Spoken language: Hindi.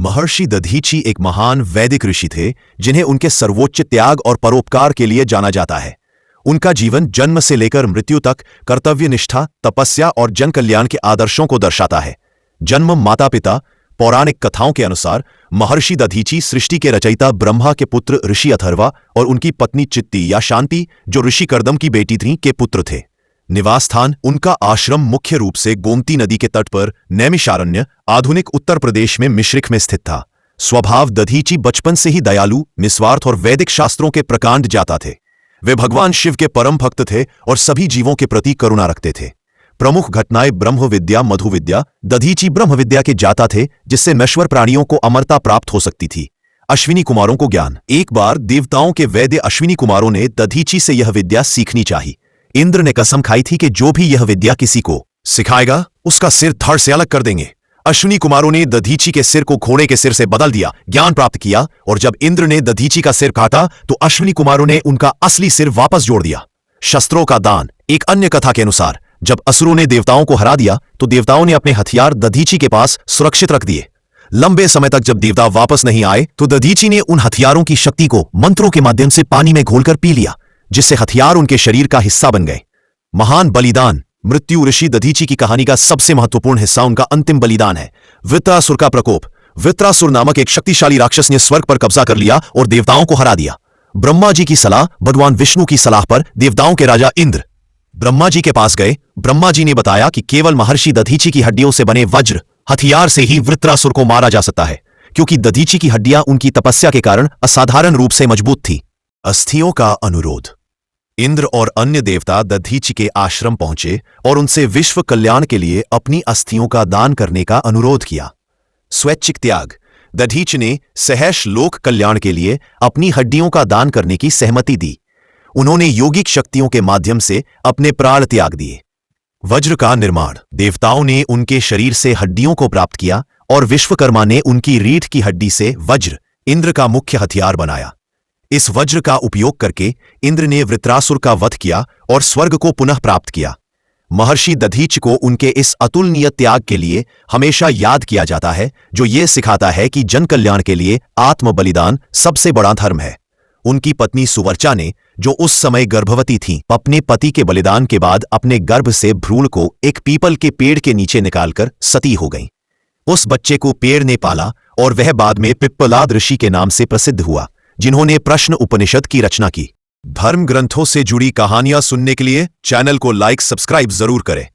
महर्षि दधीची एक महान वैदिक ऋषि थे जिन्हें उनके सर्वोच्च त्याग और परोपकार के लिए जाना जाता है। उनका जीवन जन्म से लेकर मृत्यु तक कर्तव्यनिष्ठा, तपस्या और जन कल्याण के आदर्शों को दर्शाता है। जन्म माता पिता। पौराणिक कथाओं के अनुसार महर्षि दधीची सृष्टि के रचयिता ब्रह्मा के पुत्र ऋषि अथर्वा और उनकी पत्नी चित्ती या शांति, जो ऋषि कर्दम की बेटी थीं, के पुत्र थे। निवास स्थान उनका आश्रम मुख्य रूप से गोमती नदी के तट पर नैमिषारण्य, आधुनिक उत्तर प्रदेश में मिश्रिख में स्थित था। स्वभाव दधीची बचपन से ही दयालु, निस्वार्थ और वैदिक शास्त्रों के प्रकांड जाता थे। वे भगवान शिव के परम भक्त थे और सभी जीवों के प्रति करुणा रखते थे। प्रमुख घटनाएं ब्रह्म विद्या, मधु विद्या। दधीची ब्रह्म विद्या के जाता थे, जिससे नश्वर प्राणियों को अमरता प्राप्त हो सकती थी। अश्विनी कुमारों को ज्ञान। एक बार देवताओं के वैद्य अश्विनी कुमारों ने दधीची से यह विद्या सीखनी चाहिए। इंद्र ने कसम खाई थी कि जो भी यह विद्या किसी को सिखाएगा उसका सिर धड़ से अलग कर देंगे। अश्विनी कुमारों ने दधीची के सिर को घोड़े के सिर से बदल दिया, ज्ञान प्राप्त किया, और जब इंद्र ने दधीची का सिर काटा तो अश्विनी कुमारों ने उनका असली सिर वापस जोड़ दिया। शस्त्रों का दान। एक अन्य कथा के अनुसार जब असुरों ने देवताओं को हरा दिया तो देवताओं ने अपने हथियार दधीची के पास सुरक्षित रख दिए। लंबे समय तक जब देवता वापस नहीं आए तो दधीची ने उन हथियारों की शक्ति को मंत्रों के माध्यम से पानी में घोलकर पी लिया, जिससे हथियार उनके शरीर का हिस्सा बन गए। महान बलिदान। मृत्यु। ऋषि दधीची की कहानी का सबसे महत्वपूर्ण हिस्सा उनका अंतिम बलिदान है, वृत्रासुर का प्रकोप। वृत्रासुर नामक एक शक्तिशाली राक्षस ने स्वर्ग पर कब्जा कर लिया और देवताओं को हरा दिया। ब्रह्मा जी की सलाह, भगवान विष्णु की सलाह पर देवताओं के राजा इंद्र ब्रह्मा जी के पास गए। ब्रह्मा जी ने बताया कि केवल महर्षि दधीची की हड्डियों से बने वज्र हथियार से ही वृत्रासुर को मारा जा सकता है, क्योंकि दधीची की हड्डियां उनकी तपस्या के कारण असाधारण रूप से मजबूत थी। अस्थियों का अनुरोध। इंद्र और अन्य देवता दधीची के आश्रम पहुंचे और उनसे विश्व कल्याण के लिए अपनी अस्थियों का दान करने का अनुरोध किया। स्वैच्छिक त्याग। दधीची ने सहर्ष लोक कल्याण के लिए अपनी हड्डियों का दान करने की सहमति दी। उन्होंने योगिक शक्तियों के माध्यम से अपने प्राण त्याग दिए। वज्र का निर्माण। देवताओं ने उनके शरीर से हड्डियों को प्राप्त किया और विश्वकर्मा ने उनकी रीढ़ की हड्डी से वज्र, इंद्र का मुख्य हथियार बनाया। इस वज्र का उपयोग करके इंद्र ने वृत्रासुर का वध किया और स्वर्ग को पुनः प्राप्त किया। महर्षि दधीची को उनके इस अतुलनीय त्याग के लिए हमेशा याद किया जाता है, जो ये सिखाता है कि जन कल्याण के लिए आत्म बलिदान सबसे बड़ा धर्म है। उनकी पत्नी सुवर्चा ने, जो उस समय गर्भवती थीं, अपने पति के बलिदान के बाद अपने गर्भ से भ्रूण को एक पीपल के पेड़ के नीचे निकालकर सती हो गईं। उस बच्चे को पेड़ ने पाला और वह बाद में पिप्पलाद ऋषि के नाम से प्रसिद्ध हुआ, जिन्होंने प्रश्न उपनिषद की रचना की। धर्म ग्रंथों से जुड़ी कहानियां सुनने के लिए चैनल को लाइक, सब्सक्राइब जरूर करें।